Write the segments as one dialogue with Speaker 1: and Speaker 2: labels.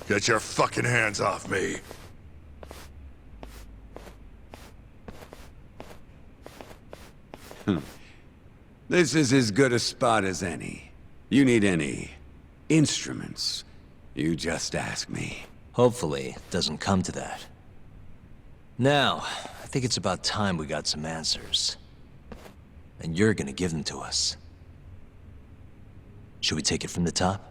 Speaker 1: Get your fucking hands off me.
Speaker 2: This is as good a spot as any. You need any instruments, you just ask me.
Speaker 3: Hopefully, it doesn't come to that. Now, I think it's about time we got some answers. And you're gonna give them to us. Should we take it from the top?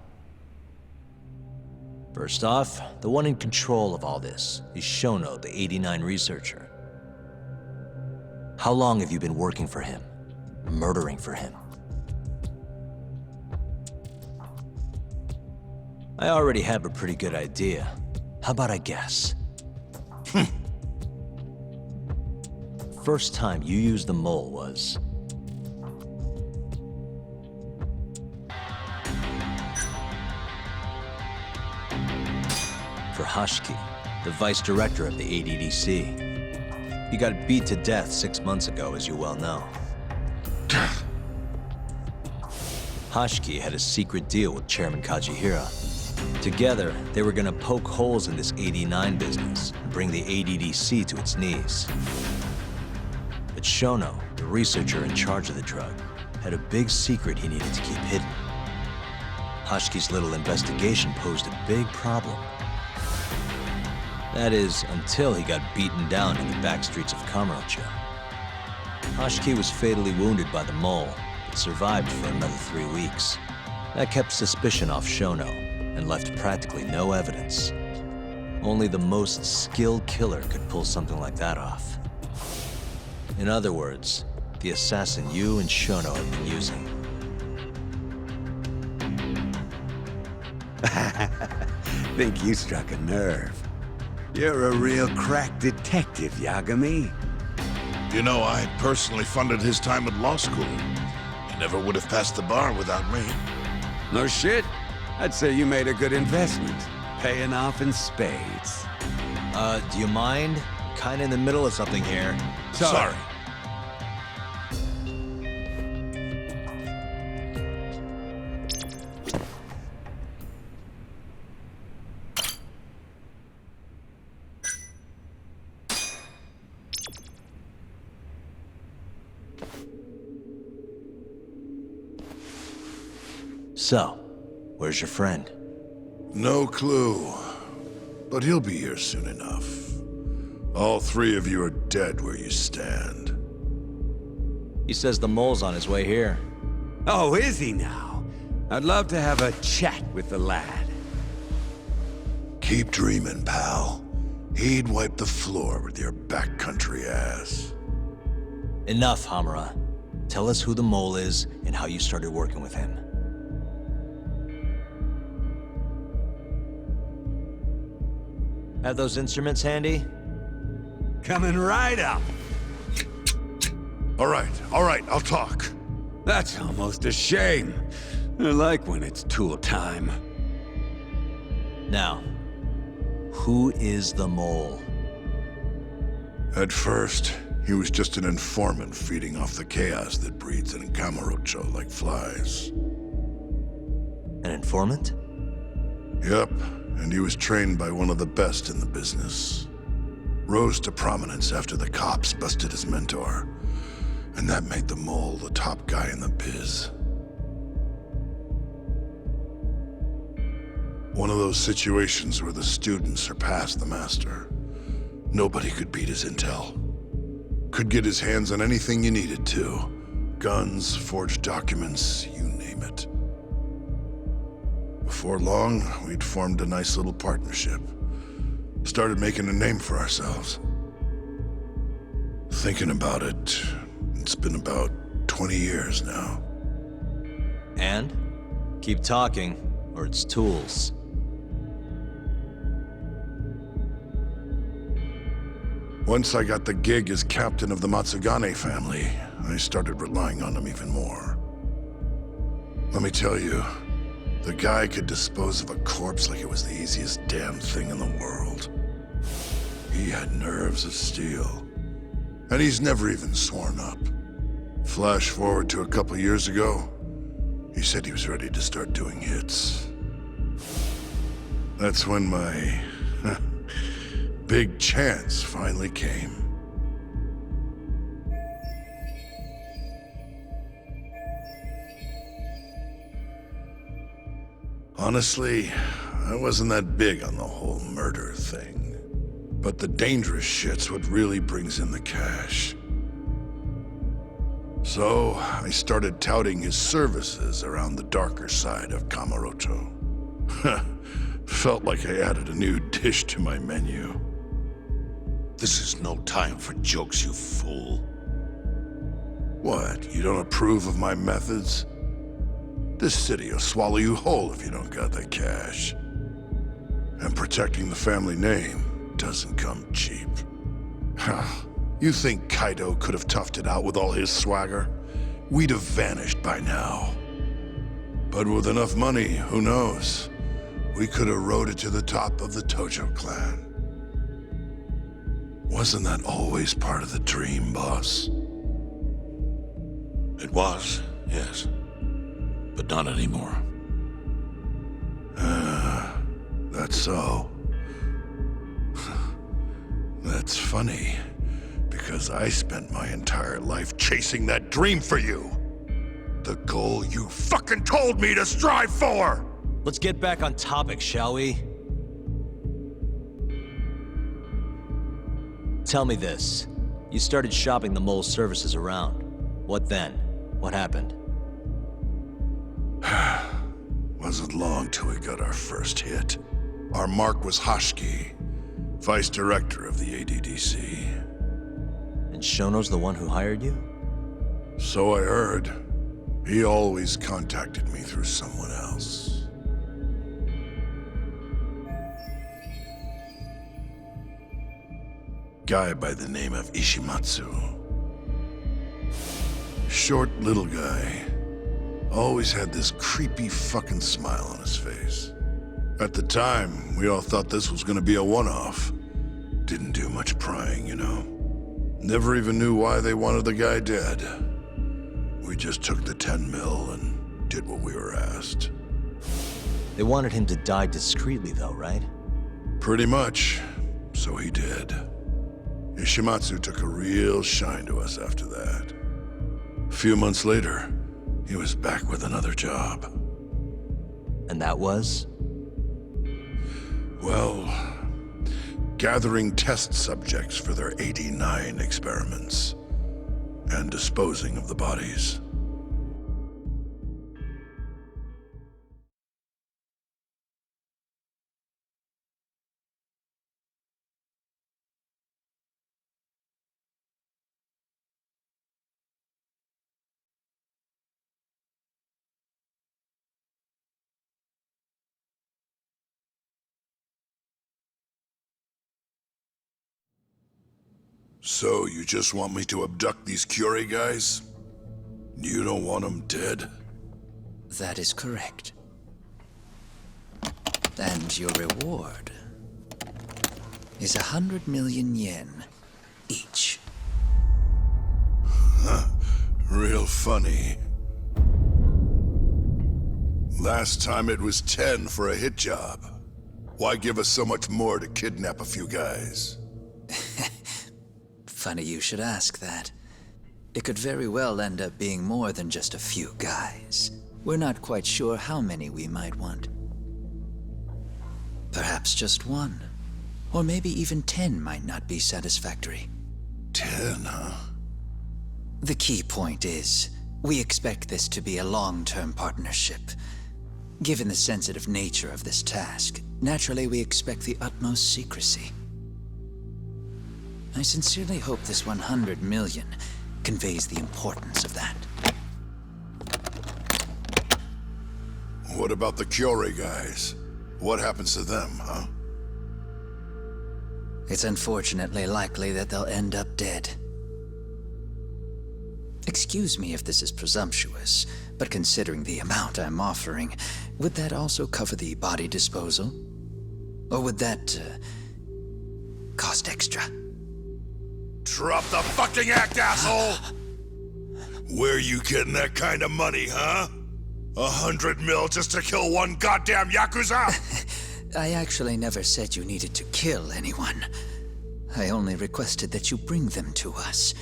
Speaker 3: First off, the one in control of all this is Shono, the 89 researcher. How long have you been working for him? Murdering for him? I already have a pretty good idea. How about I guess? First time you used the mole was... for Hashiki, the vice director of the ADDC. He got beat to death 6 months ago, as you well know. Hashiki had a secret deal with Chairman Kajihira. Together, they were gonna poke holes in this 89 business and bring the ADDC to its knees. But Shono, the researcher in charge of the drug, had a big secret he needed to keep hidden. Hashiki's little investigation posed a big problem. That is, until he got beaten down in the back streets of Kamurocho. Hashiki was fatally wounded by the mole, but survived for another 3 weeks. That kept suspicion off Shono, and left practically no evidence. Only the most skilled killer could pull something like that off. In other words, the assassin you and Shono have been using.
Speaker 2: Think you struck a nerve. You're a real crack detective, Yagami.
Speaker 1: You know, I personally funded his time at law school. He never would have passed the bar without me.
Speaker 2: No shit. I'd say you made a good investment. Paying off in spades.
Speaker 3: Do you mind? Kinda in the middle of something here.
Speaker 1: Sorry.
Speaker 3: So, where's your friend?
Speaker 1: No clue. But he'll be here soon enough. All three of you are dead where you stand.
Speaker 3: He says the mole's on his way here.
Speaker 2: Oh, is he now? I'd love to have a chat with the lad.
Speaker 1: Keep dreaming, pal. He'd wipe the floor with your backcountry ass.
Speaker 3: Enough, Hamura. Tell us who the mole is and how you started working with him. Have those instruments handy?
Speaker 2: Coming right up.
Speaker 1: All right, I'll talk.
Speaker 2: That's almost a shame. I like when it's tool time.
Speaker 3: Now, who is the mole?
Speaker 1: At first, he was just an informant feeding off the chaos that breeds in Kamurocho like flies.
Speaker 3: An informant?
Speaker 1: Yep, and he was trained by one of the best in the business. Rose to prominence after the cops busted his mentor. And that made the mole the top guy in the biz. One of those situations where the student surpassed the master. Nobody could beat his intel. Could get his hands on anything you needed to. Guns, forged documents, you name it. Before long, we'd formed a nice little partnership. Started making a name for ourselves. Thinking about it, it's been about 20 years now.
Speaker 3: And? Keep talking, or it's tools.
Speaker 1: Once I got the gig as captain of the Matsugane family, I started relying on him even more. Let me tell you, the guy could dispose of a corpse like it was the easiest damn thing in the world. He had nerves of steel. And he's never even sworn up. Flash forward to a couple years ago, he said he was ready to start doing hits. That's when my big chance finally came. Honestly, I wasn't that big on the whole murder thing. But the dangerous shit's what really brings in the cash. So, I started touting his services around the darker side of Kamurocho. Felt like I added a new dish to my menu.
Speaker 4: This is no time for jokes, you fool.
Speaker 1: What, you don't approve of my methods? This city will swallow you whole if you don't got the cash. And protecting the family name doesn't come cheap. You think Kaido could have toughed it out with all his swagger? We'd have vanished by now. But with enough money, who knows? We could have rode it to the top of the Tojo clan. Wasn't that always part of the dream, boss?
Speaker 4: It was, yes. But not anymore.
Speaker 1: That's so. That's funny, because I spent my entire life chasing that dream for you. The goal you fucking told me to strive for!
Speaker 3: Let's get back on topic, shall we? Tell me this. You started shopping the mole's services around. What then? What happened?
Speaker 1: Wasn't long till we got our first hit. Our mark was Hashki, vice director of the ADDC.
Speaker 3: And Shono's the one who hired you?
Speaker 1: So I heard. He always contacted me through someone else. Guy by the name of Ishimatsu. Short little guy. Always had this creepy fucking smile on his face. At the time, we all thought this was gonna be a one-off. Didn't do much prying, you know. Never even knew why they wanted the guy dead. We just took the 10 mil and did what we were asked.
Speaker 3: They wanted him to die discreetly though, right?
Speaker 1: Pretty much. So he did. Ishimatsu took a real shine to us after that. A few months later, he was back with another job.
Speaker 3: And that was?
Speaker 1: Well, gathering test subjects for their 89 experiments. And disposing of the bodies. So, you just want me to abduct these Curie guys? You don't want them dead?
Speaker 5: That is correct. And your reward is 100 million yen each.
Speaker 1: Real funny. Last time it was 10 for a hit job. Why give us so much more to kidnap a few guys?
Speaker 5: Funny you should ask that. It could very well end up being more than just a few guys. We're not quite sure how many we might want. Perhaps just one. Or maybe even 10 might not be satisfactory.
Speaker 1: 10, huh?
Speaker 5: The key point is, we expect this to be a long-term partnership. Given the sensitive nature of this task, naturally we expect the utmost secrecy. I sincerely hope this 100 million conveys the importance of that.
Speaker 1: What about the Curie guys? What happens to them, huh?
Speaker 5: It's unfortunately likely that they'll end up dead. Excuse me if this is presumptuous, but considering the amount I'm offering, would that also cover the body disposal? Or would that, cost extra?
Speaker 1: Drop the fucking act, asshole! Where you getting that kind of money, huh? 100 mil just to kill one goddamn YAKUZA?
Speaker 5: I actually never said you needed to kill anyone. I only requested that you bring them to us.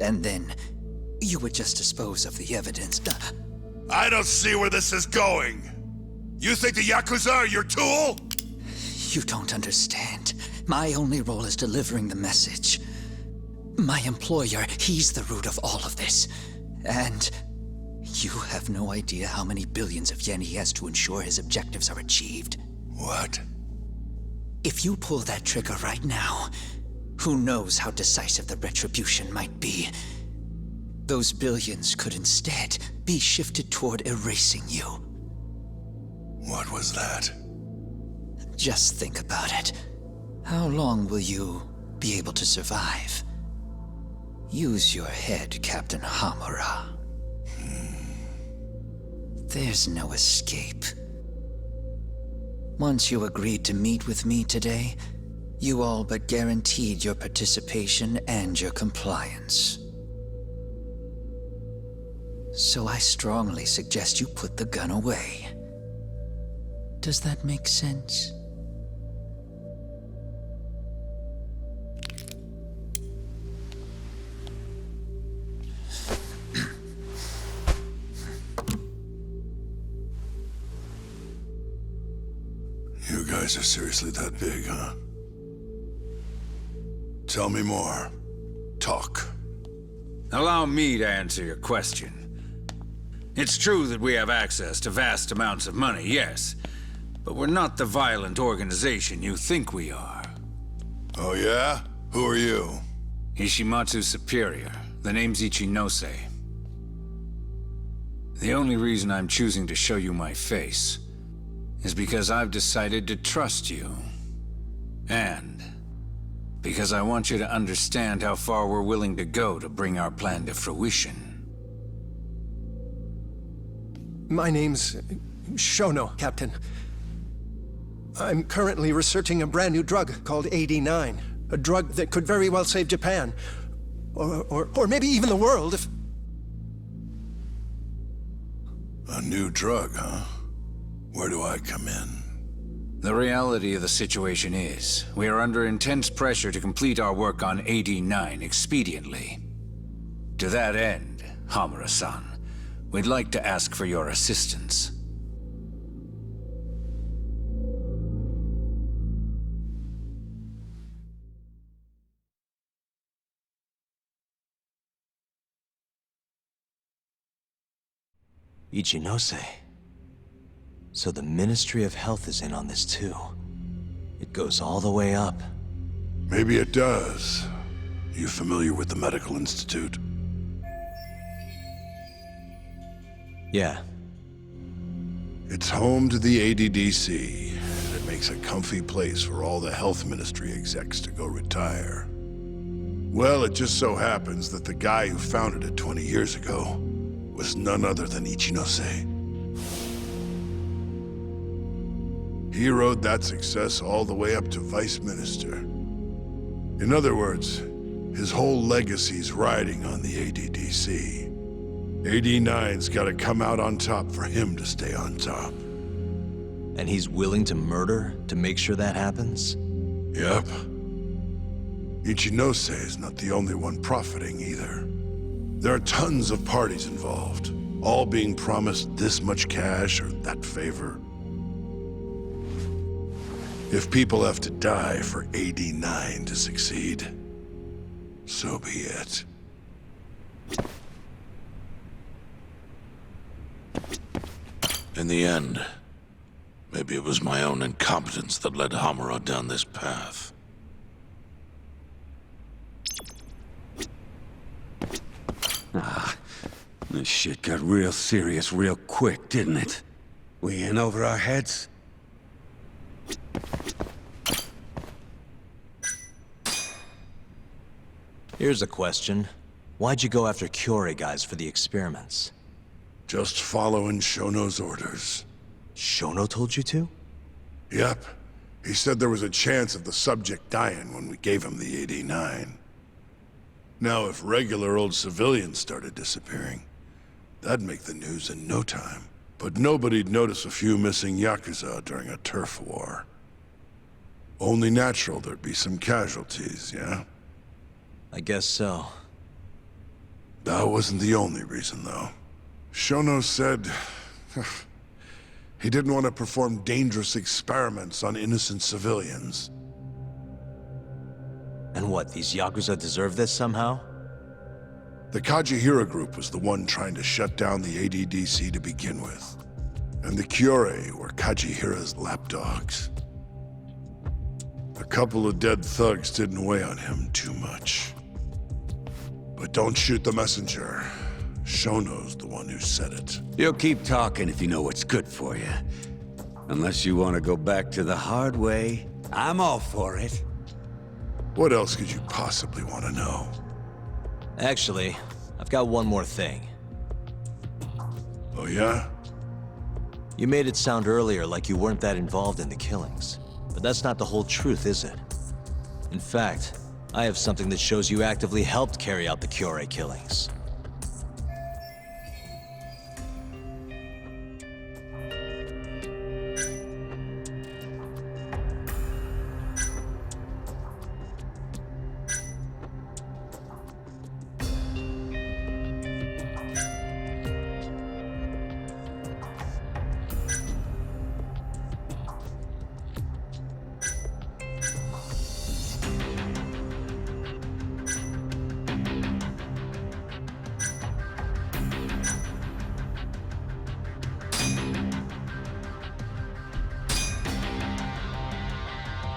Speaker 5: And then, you would just dispose of the evidence.
Speaker 1: I don't see where this is going. You think the YAKUZA are your tool?
Speaker 5: You don't understand. My only role is delivering the message. My employer, he's the root of all of this. And you have no idea how many billions of yen he has to ensure his objectives are achieved.
Speaker 1: What?
Speaker 5: If you pull that trigger right now, who knows how decisive the retribution might be? Those billions could instead be shifted toward erasing you.
Speaker 1: What was that?
Speaker 5: Just think about it. How long will you be able to survive? Use your head, Captain Hamura. There's no escape. Once you agreed to meet with me today, you all but guaranteed your participation and your compliance. So I strongly suggest you put the gun away. Does that make sense?
Speaker 1: You guys are seriously that big, huh? Tell me more. Talk.
Speaker 6: Allow me to answer your question. It's true that we have access to vast amounts of money, yes. But we're not the violent organization you think we are.
Speaker 1: Oh yeah? Who are you?
Speaker 6: Ishimatsu's superior. The name's Ichinose. The only reason I'm choosing to show you my face is because I've decided to trust you. And because I want you to understand how far we're willing to go to bring our plan to fruition.
Speaker 7: My name's Shono, Captain. I'm currently researching a brand new drug called AD9. A drug that could very well save Japan. Or maybe even the world if...
Speaker 1: A new drug, huh? Where do I come in?
Speaker 6: The reality of the situation is, we are under intense pressure to complete our work on AD9 expediently. To that end, Hamura-san, we'd like to ask for your assistance.
Speaker 3: Ichinose. So the Ministry of Health is in on this too. It goes all the way up.
Speaker 1: Maybe it does. You familiar with the Medical Institute?
Speaker 3: Yeah.
Speaker 1: It's home to the ADDC, and it makes a comfy place for all the health ministry execs to go retire. Well, it just so happens that the guy who founded it 20 years ago was none other than Ichinose. He rode that success all the way up to Vice Minister. In other words, his whole legacy's riding on the ADDC. AD9's gotta come out on top for him to stay on top.
Speaker 3: And he's willing to murder to make sure that happens?
Speaker 1: Yep. Ichinose is not the only one profiting either. There are tons of parties involved, all being promised this much cash or that favor. If people have to die for AD9 to succeed, so be it.
Speaker 4: In the end, maybe it was my own incompetence that led Hamura down this path.
Speaker 2: This shit got real serious real quick, didn't it? We in over our heads?
Speaker 3: Here's a question. Why'd you go after Kyorei guys for the experiments?
Speaker 1: Just following Shono's orders.
Speaker 3: Shono told you to?
Speaker 1: Yep. He said there was a chance of the subject dying when we gave him the AD9. Now, if regular old civilians started disappearing, that'd make the news in no time. But nobody'd notice a few missing YAKUZA during a turf war. Only natural there'd be some casualties, yeah?
Speaker 3: I guess so.
Speaker 1: That wasn't the only reason, though. Shono said he didn't want to perform dangerous experiments on innocent civilians.
Speaker 3: And what, these Yakuza deserve this somehow?
Speaker 1: The Kajihira group was the one trying to shut down the ADDC to begin with. And the Kyorei were Kajihira's lapdogs. A couple of dead thugs didn't weigh on him too much. But don't shoot the messenger. Shono's the one who said it.
Speaker 2: You'll keep talking if you know what's good for you. Unless you want to go back to the hard way, I'm all for it.
Speaker 1: What else could you possibly want to know?
Speaker 3: Actually, I've got one more thing.
Speaker 1: Oh yeah?
Speaker 3: You made it sound earlier like you weren't that involved in the killings. But that's not the whole truth, is it? In fact, I have something that shows you actively helped carry out the Kyorei killings.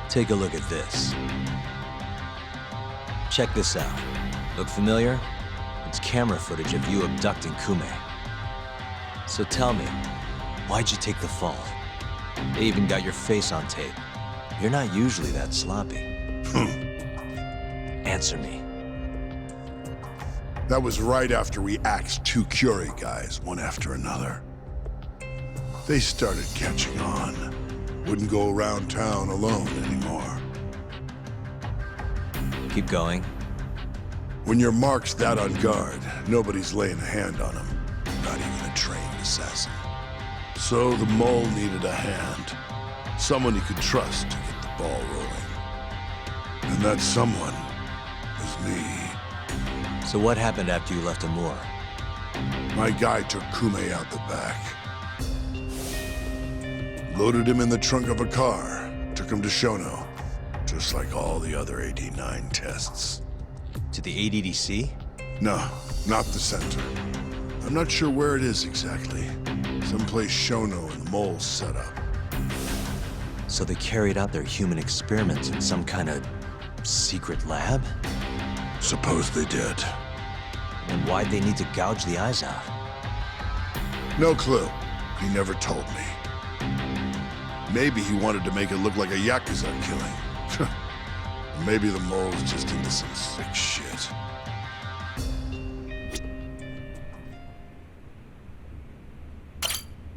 Speaker 3: Take a look at this. Check this out. Look familiar? It's camera footage of you abducting Kume. So tell me, why'd you take the fall? They even got your face on tape. You're not usually that sloppy. Answer me.
Speaker 1: That was right after we axed two Kyorei guys, one after another. They started catching on. Wouldn't go around town alone anymore.
Speaker 3: Keep going.
Speaker 1: When your mark's that on guard, nobody's laying a hand on him. Not even a trained assassin. So the mole needed a hand. Someone he could trust to get the ball rolling. And that someone was me.
Speaker 3: So what happened after you left Amur?
Speaker 1: My guy took Kume out the back. Loaded him in the trunk of a car, took him to Shono, just like all the other 89 tests.
Speaker 3: To the ADDC?
Speaker 1: No, not the center. I'm not sure where it is exactly. Someplace Shono and the moles set up.
Speaker 3: So they carried out their human experiments in some kind of secret lab?
Speaker 1: Suppose they did.
Speaker 3: Then why'd they need to gouge the eyes out?
Speaker 1: No clue. He never told me. Maybe he wanted to make it look like a YAKUZA killing. Maybe the mole's just into some sick shit.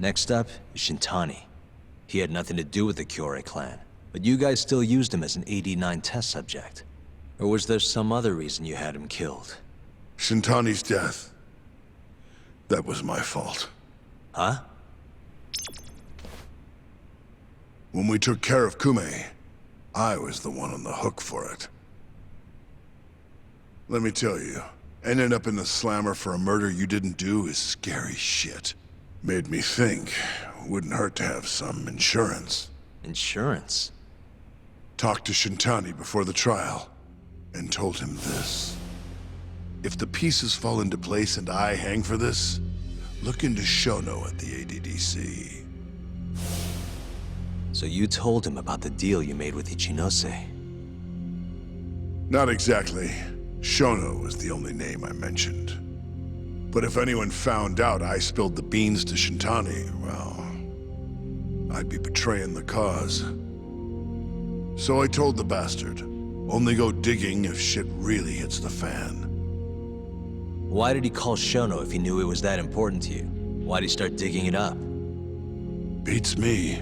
Speaker 3: Next up is Shintani. He had nothing to do with the Kyorei clan, but you guys still used him as an 89 test subject. Or was there some other reason you had him killed?
Speaker 1: Shintani's death. That was my fault.
Speaker 3: Huh?
Speaker 1: When we took care of Kume, I was the one on the hook for it. Let me tell you, ending up in the slammer for a murder you didn't do is scary shit. Made me think, wouldn't hurt to have some insurance.
Speaker 3: Insurance?
Speaker 1: Talked to Shintani before the trial, and told him this. If the pieces fall into place and I hang for this, look into Shono at the ADDC.
Speaker 3: So you told him about the deal you made with Ichinose?
Speaker 1: Not exactly. Shono was the only name I mentioned. But if anyone found out I spilled the beans to Shintani, well, I'd be betraying the cause. So I told the bastard, only go digging if shit really hits the fan.
Speaker 3: Why did he call Shono if he knew it was that important to you? Why'd he start digging it up?
Speaker 1: Beats me.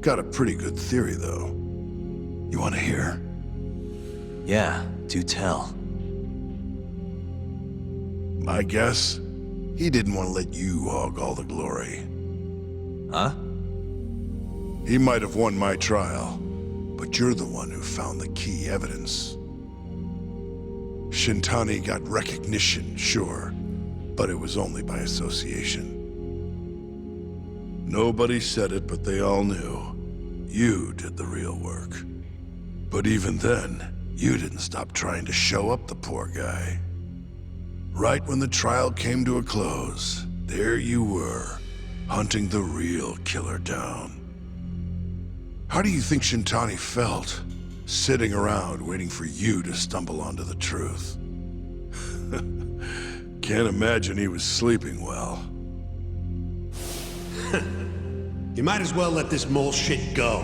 Speaker 1: Got a pretty good theory, though. You want to hear?
Speaker 3: Yeah, do tell.
Speaker 1: I guess he didn't want to let you hog all the glory.
Speaker 3: Huh?
Speaker 1: He might have won my trial, but you're the one who found the key evidence. Shintani got recognition, sure, but it was only by association. Nobody said it, but they all knew. You did the real work. But even then, you didn't stop trying to show up the poor guy. Right when the trial came to a close, there you were, hunting the real killer down. How do you think Shintani felt, sitting around waiting for you to stumble onto the truth? Can't imagine he was sleeping well.
Speaker 8: You might as well let this mole shit go.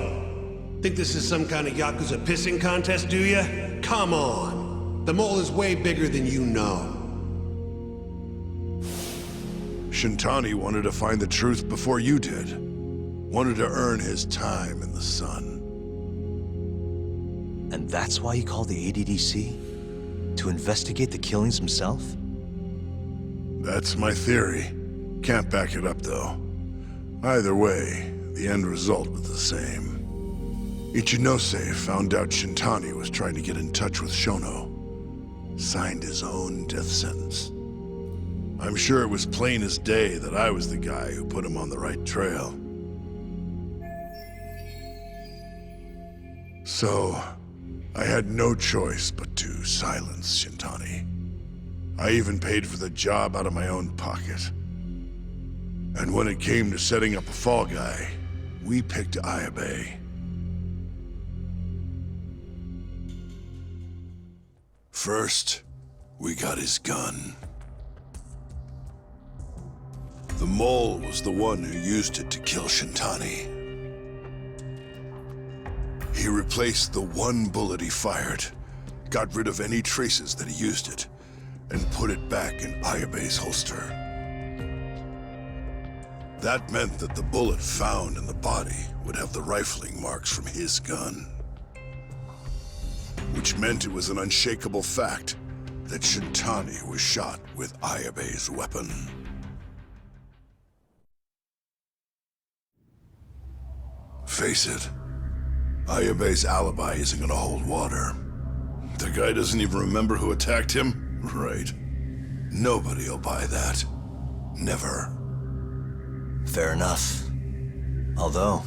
Speaker 8: Think this is some kind of YAKUZA pissing contest, do ya? Come on! The mole is way bigger than you know.
Speaker 1: Shintani wanted to find the truth before you did. Wanted to earn his time in the sun.
Speaker 3: And that's why he called the ADDC? To investigate the killings himself?
Speaker 1: That's my theory. Can't back it up, though. Either way, the end result was the same. Ichinose found out Shintani was trying to get in touch with Shono. Signed his own death sentence. I'm sure it was plain as day that I was the guy who put him on the right trail. So, I had no choice but to silence Shintani. I even paid for the job out of my own pocket. And when it came to setting up a fall guy, we picked Ayabe. First, we got his gun. The mole was the one who used it to kill Shintani. He replaced the one bullet he fired, got rid of any traces that he used it, and put it back in Ayabe's holster. That meant that the bullet found in the body would have the rifling marks from his gun. Which meant it was an unshakable fact that Shintani was shot with Ayabe's weapon. Face it, Ayabe's alibi isn't gonna hold water. The guy doesn't even remember who attacked him? Right. Nobody'll buy that. Never.
Speaker 3: Fair enough. Although,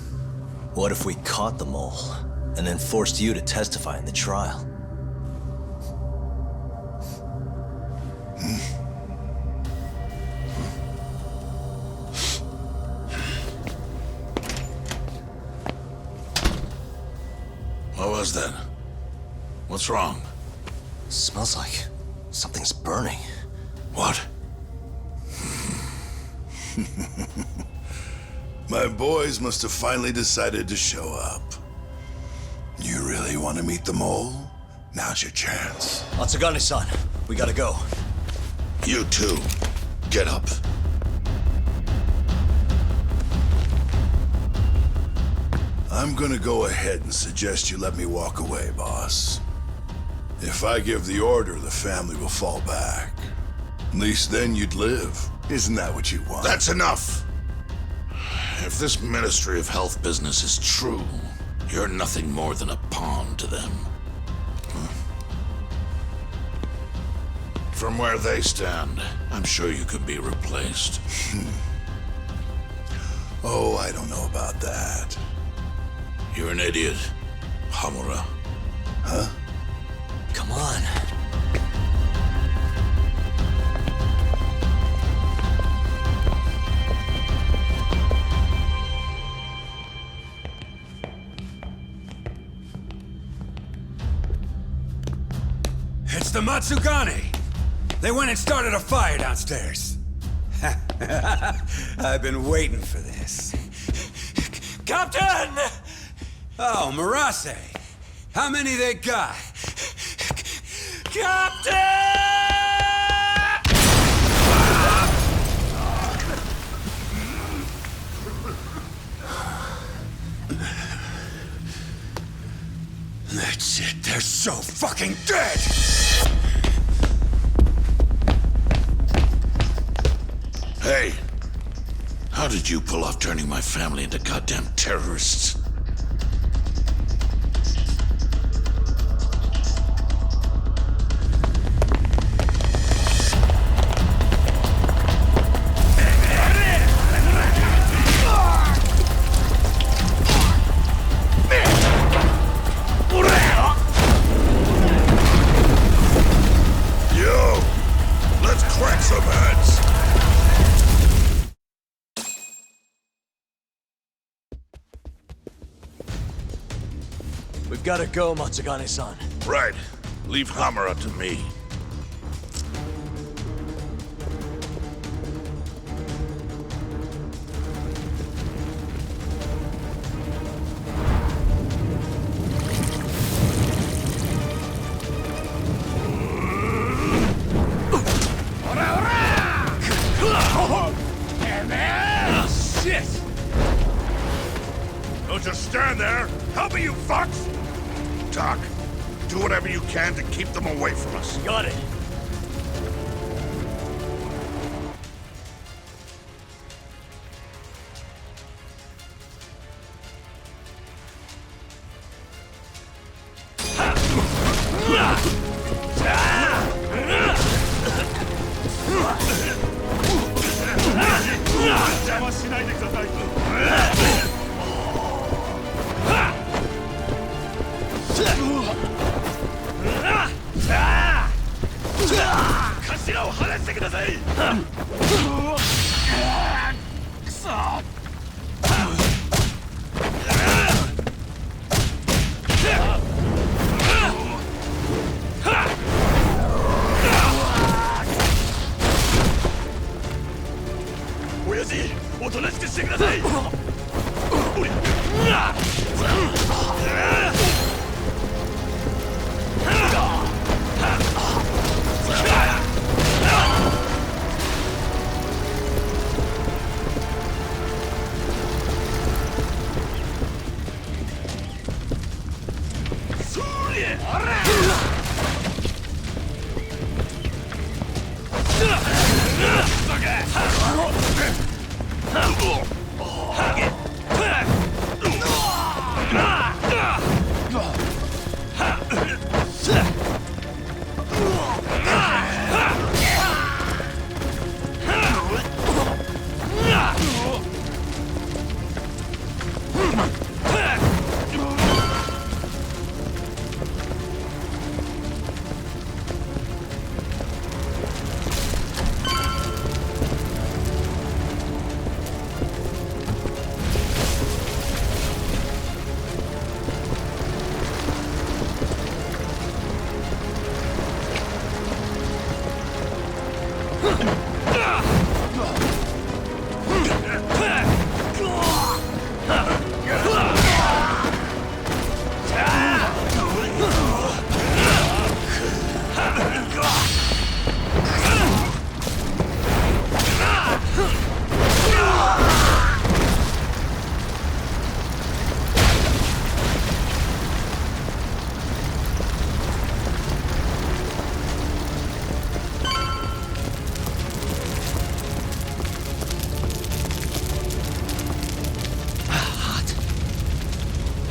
Speaker 3: what if we caught the mole, and then forced you to testify in the trial?
Speaker 4: What was that? What's wrong?
Speaker 3: Smells like something's burning.
Speaker 4: What?
Speaker 1: My boys must have finally decided to show up. You really want to meet the mole? Now's your chance.
Speaker 3: Atsugane-san, we gotta go.
Speaker 4: You too. Get up.
Speaker 1: I'm gonna go ahead and suggest you let me walk away, boss. If I give the order, the family will fall back. At least then you'd live. Isn't that what you want?
Speaker 4: That's enough! If this Ministry of Health business is true, you're nothing more than a pawn to them. From where they stand, I'm sure you could be replaced.
Speaker 1: Oh, I don't know about that.
Speaker 4: You're an idiot, Hamura.
Speaker 1: Huh?
Speaker 3: Come on.
Speaker 2: It's the Matsugane! They went and started a fire downstairs. I've been waiting for this. Captain! Oh, Marase. How many they got? Captain! That's it. They're so fucking dead!
Speaker 4: Hey! How did you pull off turning my family into goddamn terrorists?
Speaker 1: Yo! Let's crack some heads!
Speaker 3: We've gotta go, Matsugane-san.
Speaker 1: Right. Leave Hamura to me.
Speaker 3: Shit!
Speaker 1: Don't just stand there! Help me, you fucks! Doc, do whatever you can to keep them away from us.
Speaker 3: Got it.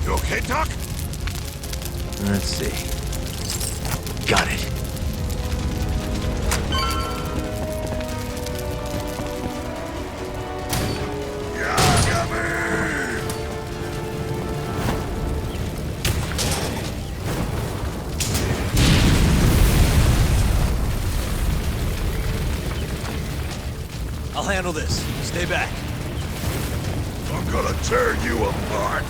Speaker 1: You okay, Doc?
Speaker 3: Let's see. Got it. I'll handle this. Stay back.
Speaker 1: I'm gonna tear you apart.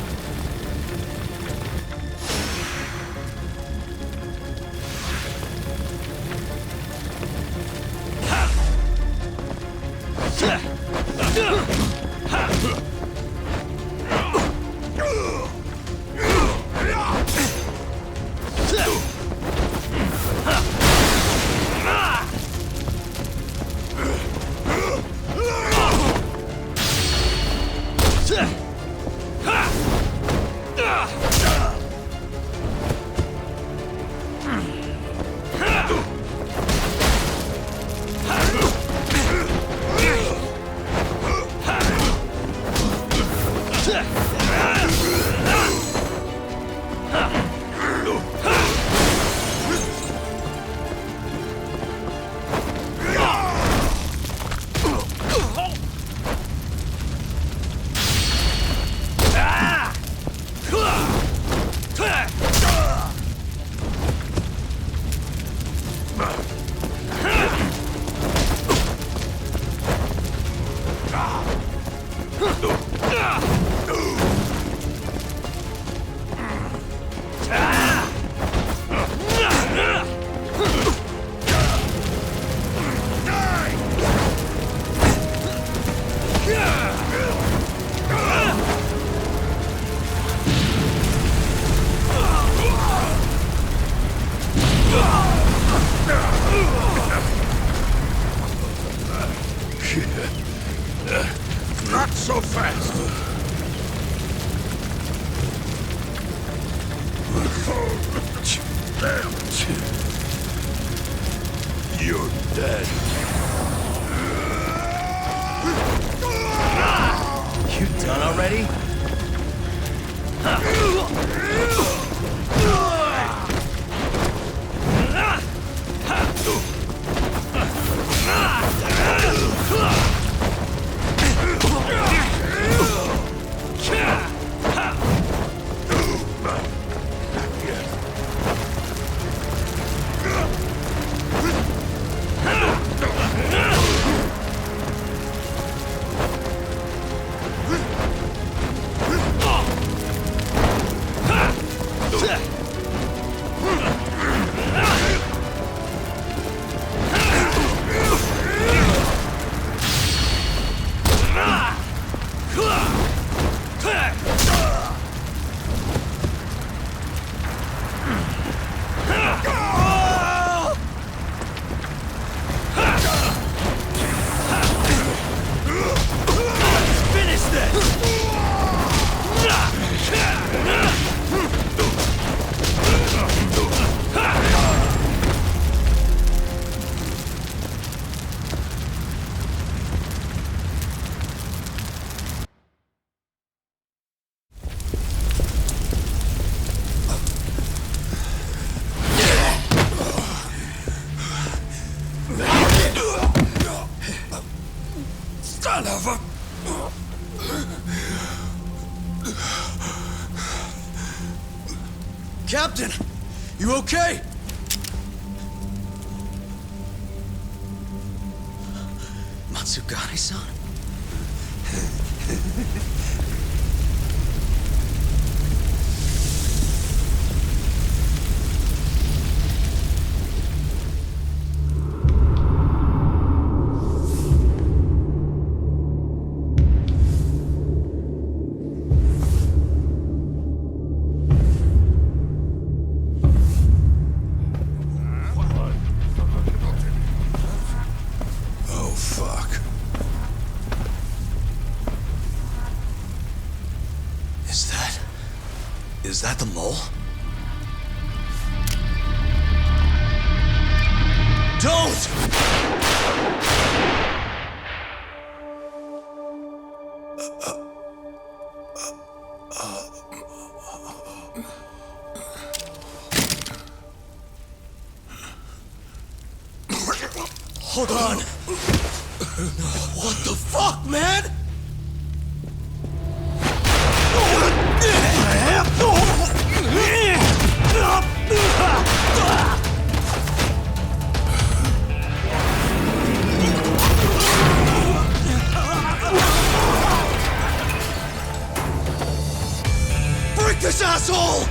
Speaker 1: Not so fast! You're dead.
Speaker 9: You done already?
Speaker 1: Son of a...
Speaker 9: Captain! You okay? Matsugane-san?
Speaker 1: Oh, fuck.
Speaker 9: Is that the mole? Don't! Hold on! What the fuck, man? Break this asshole!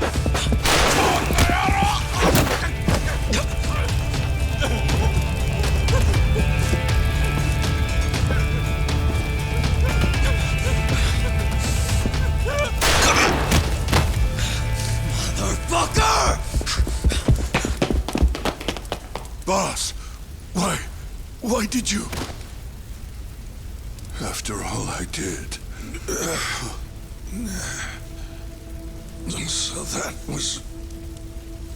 Speaker 9: Motherfucker!
Speaker 1: Boss, why did you? After all I did.
Speaker 4: So that was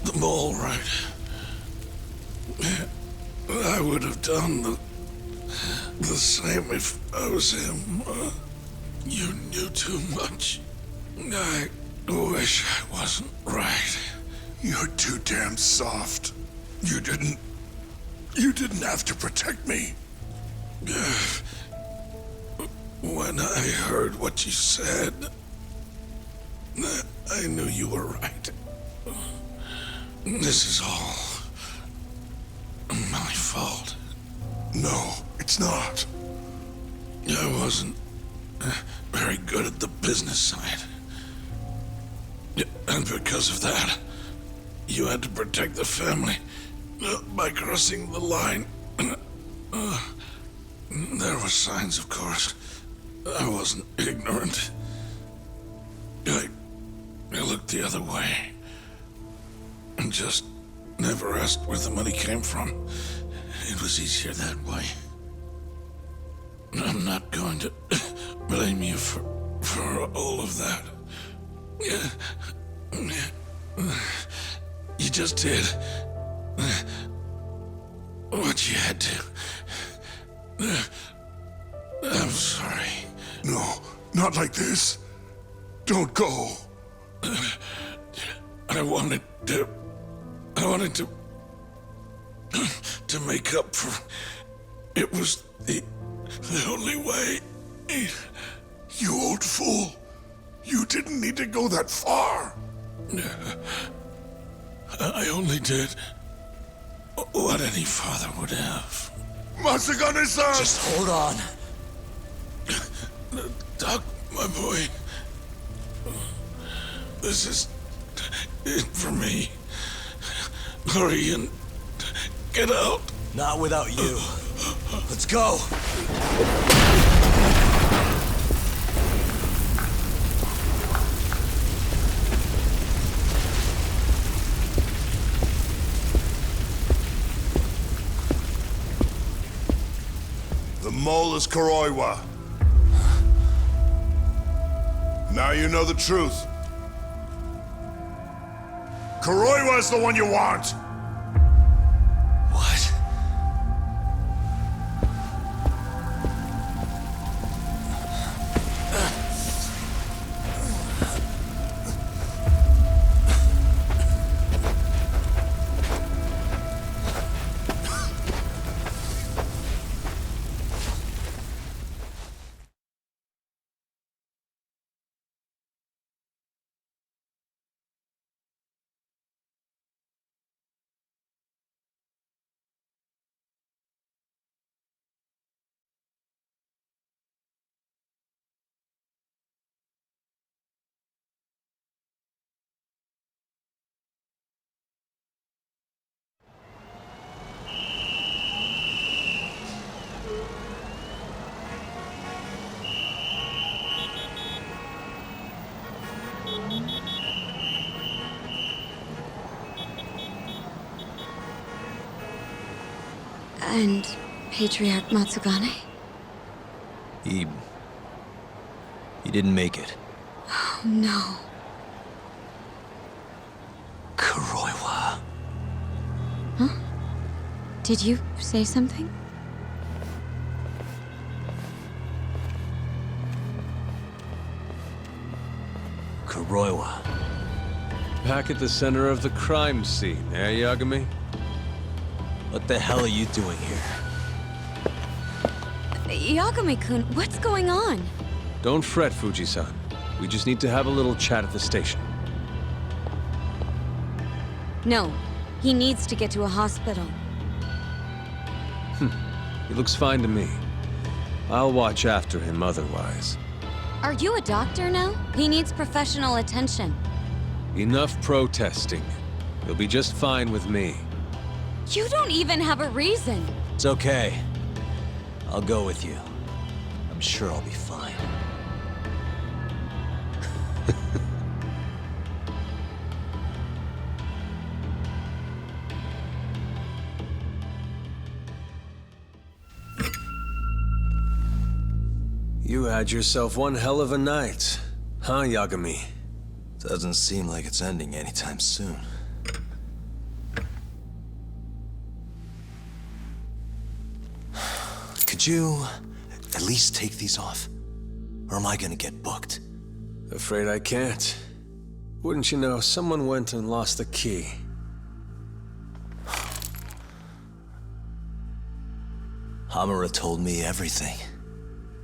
Speaker 4: the mole, right? I would have done the same if I was him. You knew too much. I wish I wasn't right.
Speaker 1: You're too damn soft. You didn't have to protect me.
Speaker 4: When I heard what you said, I knew you were right. This is all my fault.
Speaker 1: No, it's not.
Speaker 4: I wasn't very good at the business side. And because of that, you had to protect the family by crossing the line. There were signs, of course. I wasn't ignorant. I looked the other way. And just never asked where the money came from. It was easier that way. I'm not going to blame you for all of that. You just did what you had to. I'm sorry.
Speaker 1: No, not like this. Don't go.
Speaker 4: I wanted to make up for. It was the only way.
Speaker 1: You old fool. You didn't need to go that far.
Speaker 4: I only did what any father would have.
Speaker 1: Matsugane-san!
Speaker 9: Just hold on.
Speaker 4: Doc, my boy. This is it for me. Hurry and get out.
Speaker 9: Not without you. Let's go.
Speaker 1: The mole is Kuroiwa. Now you know the truth. Kuroiwa is the one you want!
Speaker 9: What?
Speaker 10: And Patriarch Matsugane?
Speaker 3: He didn't make it.
Speaker 10: Oh, no.
Speaker 9: Kuroiwa.
Speaker 10: Huh? Did you say something?
Speaker 9: Kuroiwa.
Speaker 11: Back at the center of the crime scene, eh, Yagami?
Speaker 3: What the hell are you doing here?
Speaker 10: Yagami-kun, what's going on?
Speaker 11: Don't fret, Fuji-san. We just need to have a little chat at the station.
Speaker 10: No, he needs to get to a hospital.
Speaker 11: He looks fine to me. I'll watch after him otherwise.
Speaker 10: Are you a doctor now? He needs professional attention.
Speaker 11: Enough protesting. You'll be just fine with me.
Speaker 10: You don't even have a reason.
Speaker 3: It's okay. I'll go with you. I'm sure I'll be fine.
Speaker 11: You had yourself one hell of a night, huh, Yagami?
Speaker 9: Doesn't seem like it's ending anytime soon. Could you at least take these off? Or am I gonna get booked?
Speaker 11: Afraid I can't. Wouldn't you know, someone went and lost the key.
Speaker 9: Hamura told me everything.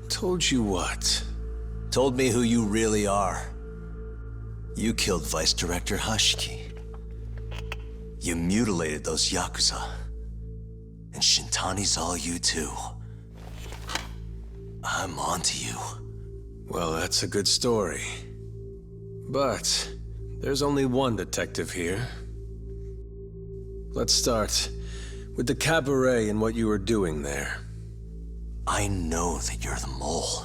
Speaker 11: Told you what?
Speaker 9: Told me who you really are. You killed Vice Director Hashiki. You mutilated those YAKUZA. And Shintani's all you too. I'm onto you.
Speaker 11: Well, that's a good story. But there's only one detective here. Let's start with the cabaret and what you were doing there.
Speaker 9: I know that you're the mole.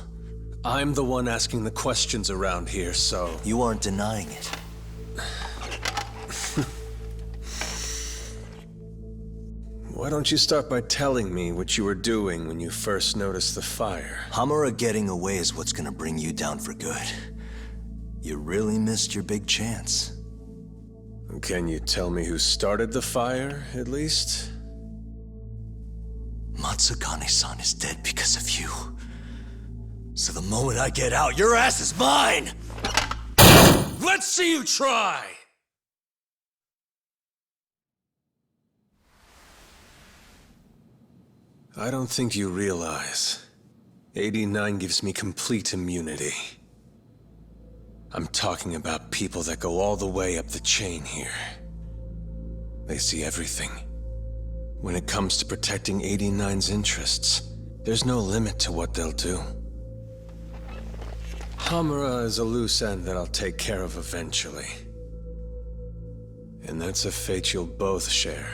Speaker 11: I'm the one asking the questions around here, so...
Speaker 9: You aren't denying it.
Speaker 11: Why don't you start by telling me what you were doing when you first noticed the fire?
Speaker 9: Hamura getting away is what's gonna bring you down for good. You really missed your big chance.
Speaker 11: Can you tell me who started the fire, at least?
Speaker 9: Matsugane-san is dead because of you. So the moment I get out, your ass is mine!
Speaker 11: Let's see you try! I don't think you realize. 89 gives me complete immunity. I'm talking about people that go all the way up the chain here. They see everything. When it comes to protecting 89's interests, there's no limit to what they'll do. Hamura is a loose end that I'll take care of eventually. And that's a fate you'll both share.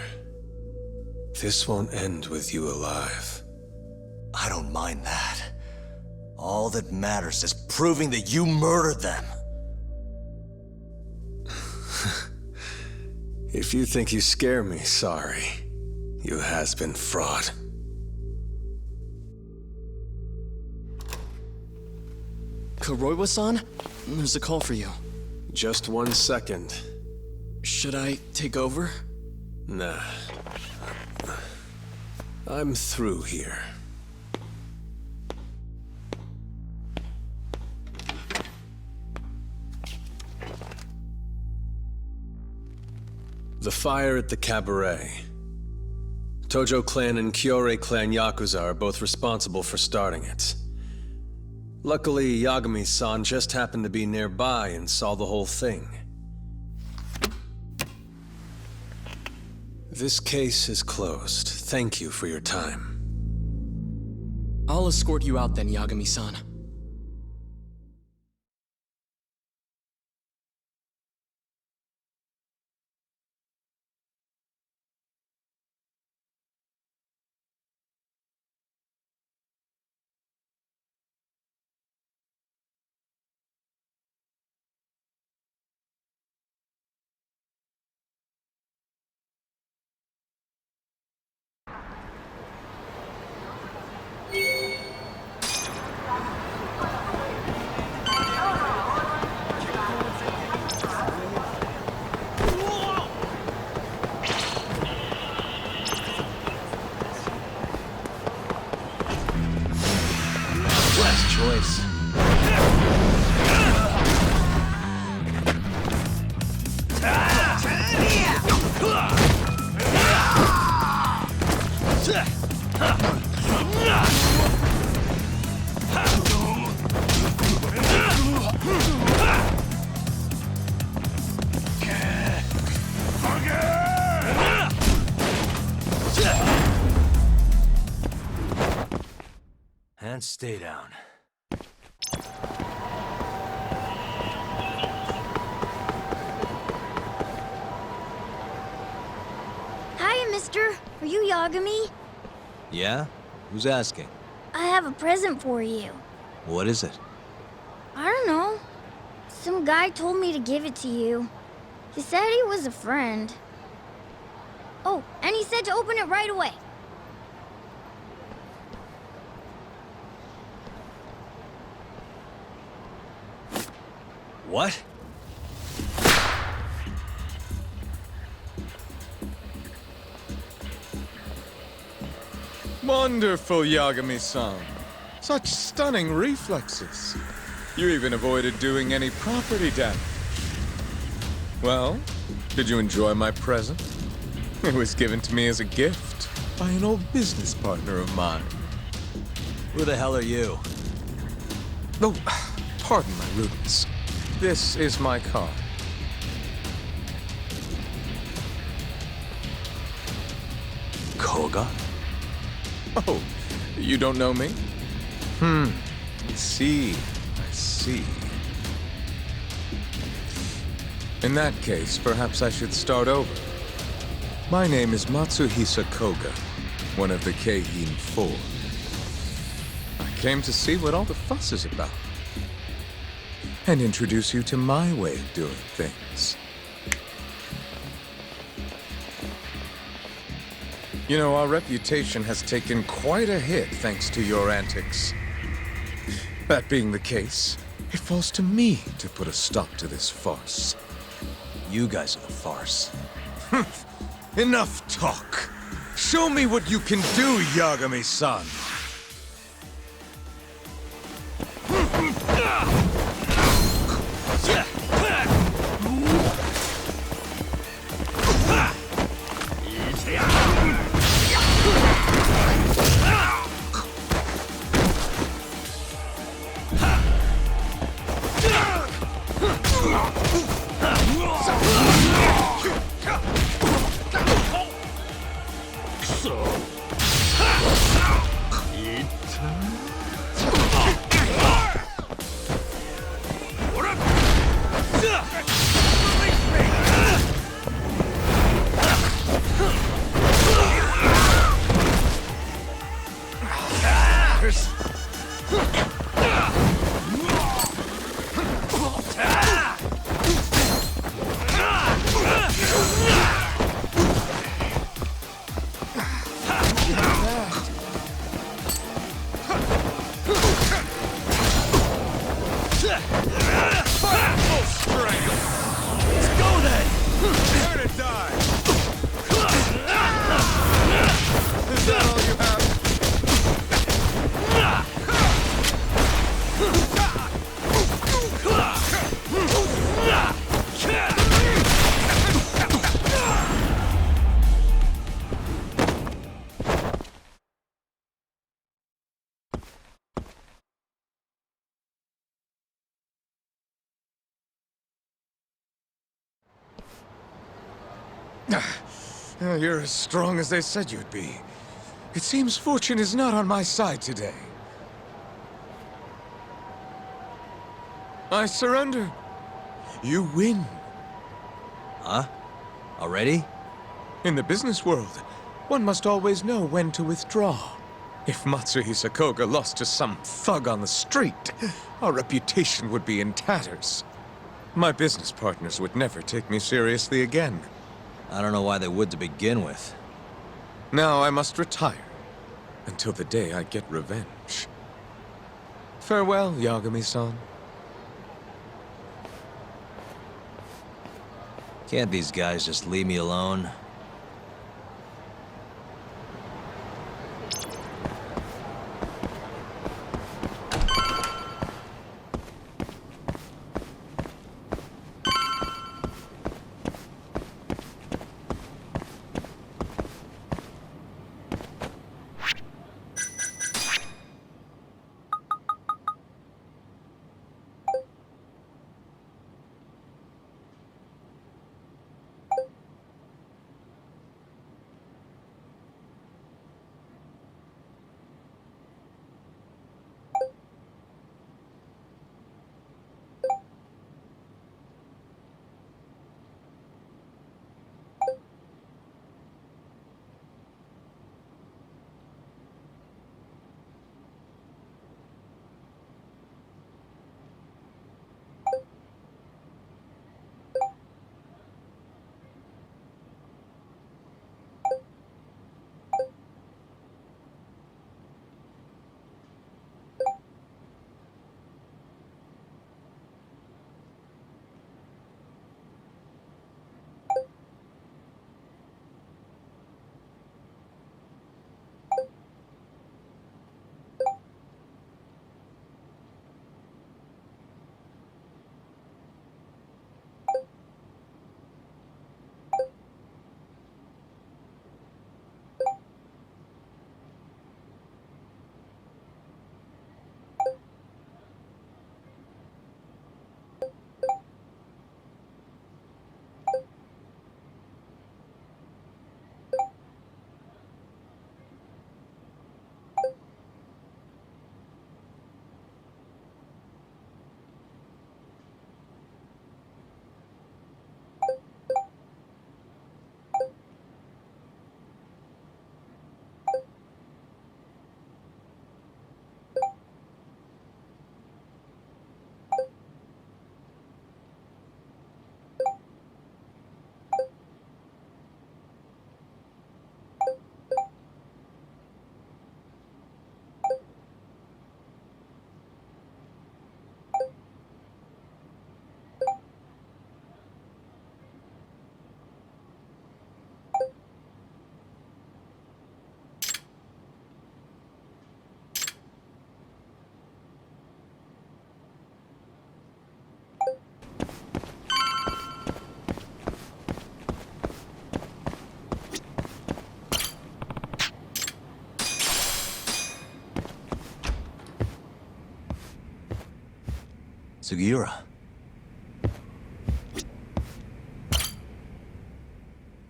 Speaker 11: This won't end with you alive.
Speaker 9: I don't mind that. All that matters is proving that you murdered them.
Speaker 11: If you think you scare me, sorry. You has-been fraud.
Speaker 12: Kuroiwa-san? There's a call for you.
Speaker 11: Just 1 second.
Speaker 12: Should I take over?
Speaker 11: Nah. I'm through here. The fire at the cabaret. Tojo clan and Kyorei clan Yakuza are both responsible for starting it. Luckily, Yagami-san just happened to be nearby and saw the whole thing. This case is closed. Thank you for your time.
Speaker 12: I'll escort you out then, Yagami-san.
Speaker 3: Choice.
Speaker 9: And stay down.
Speaker 13: Hi, mister. Are you Yagami?
Speaker 3: Yeah? Who's asking?
Speaker 13: I have a present for you.
Speaker 3: What is it?
Speaker 13: I don't know. Some guy told me to give it to you. He said he was a friend. Oh, and he said to open it right away.
Speaker 3: What?
Speaker 14: Wonderful, Yagami-san. Such stunning reflexes. You even avoided doing any property damage. Well, did you enjoy my present? It was given to me as a gift by an old business partner of mine.
Speaker 3: Who the hell are you?
Speaker 14: Oh, pardon my rudeness. This is my card.
Speaker 3: Koga?
Speaker 14: Oh, you don't know me? I see. I see. In that case, perhaps I should start over. My name is Matsuhisa Koga, one of the Keihin Four. I came to see what all the fuss is about, and introduce you to my way of doing things. You know, our reputation has taken quite a hit thanks to your antics. That being the case, it falls to me to put a stop to this farce.
Speaker 3: You guys are the farce.
Speaker 14: Enough talk. Show me what you can do, Yagami-san. You're as strong as they said you'd be. It seems fortune is not on my side today. I surrender. You win.
Speaker 3: Huh? Already?
Speaker 14: In the business world, one must always know when to withdraw. If Matsuhisa Koga lost to some thug on the street, our reputation would be in tatters. My business partners would never take me seriously again.
Speaker 3: I don't know why they would to begin with.
Speaker 14: Now I must retire, until the day I get revenge. Farewell, Yagami-san.
Speaker 3: Can't these guys just leave me alone?
Speaker 9: Sugiura.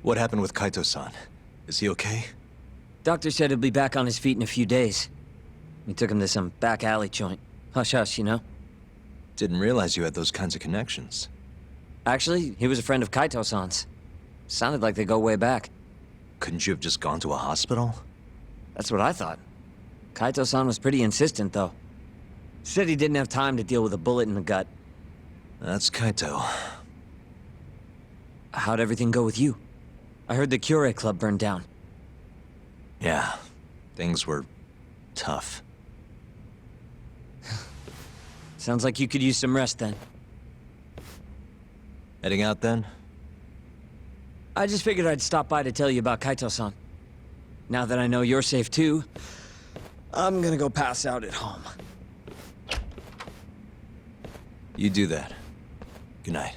Speaker 9: What happened with Kaito-san? Is he okay?
Speaker 15: Doctor said he'll be back on his feet in a few days. We took him to some back alley joint. Hush-hush, you know?
Speaker 9: Didn't realize you had those kinds of connections.
Speaker 15: Actually, he was a friend of Kaito-san's. Sounded like they go way back.
Speaker 9: Couldn't you have just gone to a hospital?
Speaker 15: That's what I thought. Kaito-san was pretty insistent, though. Said he didn't have time to deal with a bullet in the gut.
Speaker 9: That's Kaito.
Speaker 15: How'd everything go with you? I heard the Kyorei Club burned down.
Speaker 9: Yeah, things were tough.
Speaker 15: Sounds like you could use some rest then.
Speaker 9: Heading out then?
Speaker 15: I just figured I'd stop by to tell you about Kaito-san. Now that I know you're safe too, I'm gonna go pass out at home.
Speaker 9: You do that. Good night.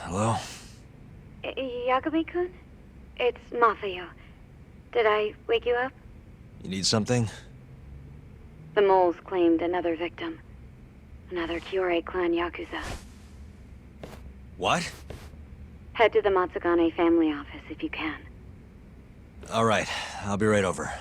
Speaker 9: Hello?
Speaker 16: Yagami-kun? It's Mafuyu. Did I wake you up?
Speaker 9: You need something?
Speaker 16: The moles claimed another victim. Another Kyorei clan YAKUZA.
Speaker 9: What?
Speaker 16: Head to the Matsugane family office if you can.
Speaker 9: All right, I'll be right over.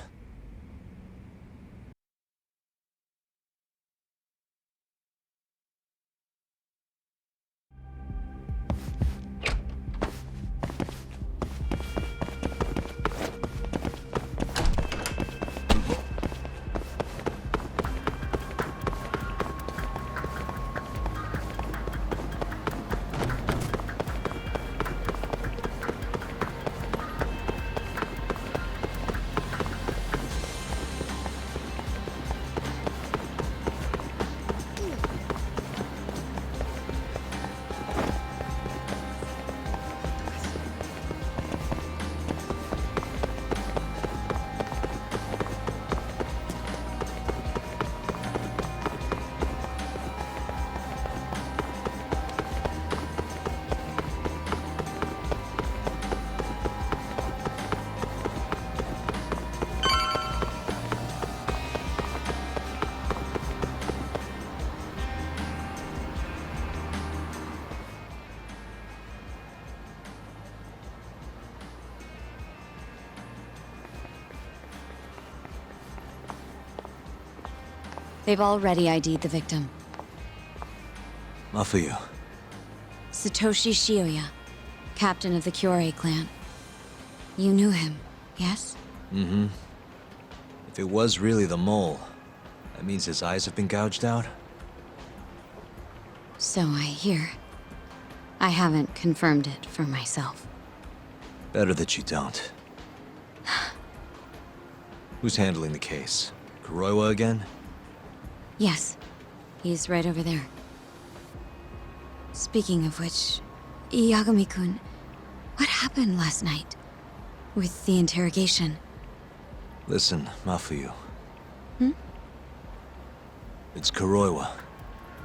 Speaker 10: They've already ID'd the victim.
Speaker 9: Mafuyu.
Speaker 10: Satoshi Shioya, captain of the Kyorei clan. You knew him, yes?
Speaker 9: Mm-hmm. If it was really the mole, that means his eyes have been gouged out?
Speaker 10: So I hear. I haven't confirmed it for myself.
Speaker 9: Better that you don't. Who's handling the case? Kuroiwa again?
Speaker 10: Yes, he's right over there. Speaking of which, Yagami-kun, what happened last night? With the interrogation?
Speaker 9: Listen, Mafuyu.
Speaker 10: Hmm?
Speaker 9: It's Kuroiwa.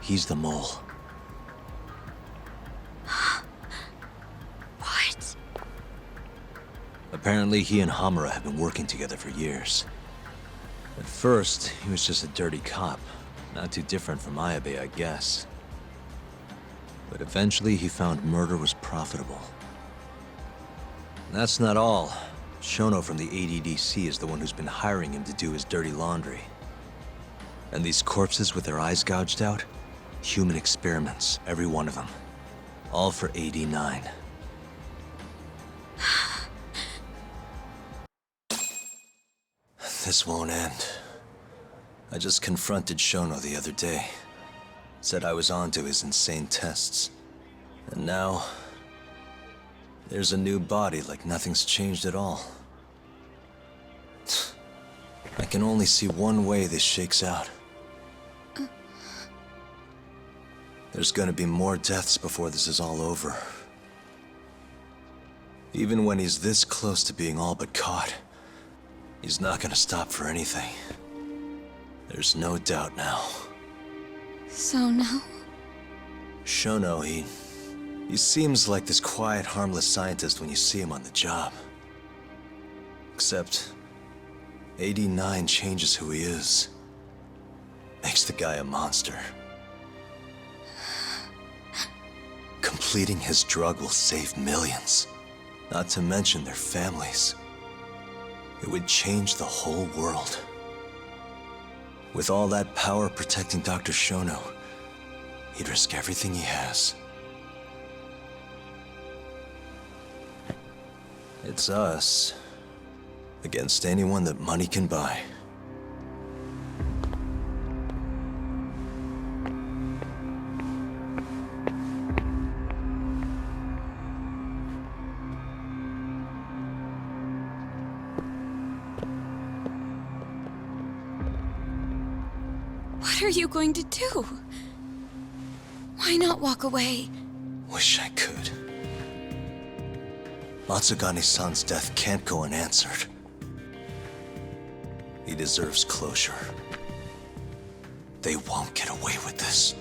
Speaker 9: He's the mole.
Speaker 10: What?
Speaker 9: Apparently he and Hamura have been working together for years. At first, he was just a dirty cop. Not too different from Ayabe, I guess. But eventually he found murder was profitable. And that's not all. Shono from the ADDC is the one who's been hiring him to do his dirty laundry. And these corpses with their eyes gouged out? Human experiments, every one of them. All for 89. This won't end. I just confronted Shono the other day. Said I was onto his insane tests. And now... there's a new body like nothing's changed at all. I can only see one way this shakes out. There's gonna be more deaths before this is all over. Even when he's this close to being all but caught, he's not gonna stop for anything. There's no doubt now.
Speaker 10: So no.
Speaker 9: Shono, he seems like this quiet, harmless scientist when you see him on the job. Except 89 changes who he is. Makes the guy a monster. Completing his drug will save millions, not to mention their families. It would change the whole world. With all that power protecting Dr. Shono, he'd risk everything he has. It's us against anyone that money can buy.
Speaker 10: What are you going to do? Why not walk away?
Speaker 9: Wish I could. Matsugane-san's death can't go unanswered. He deserves closure. They won't get away with this.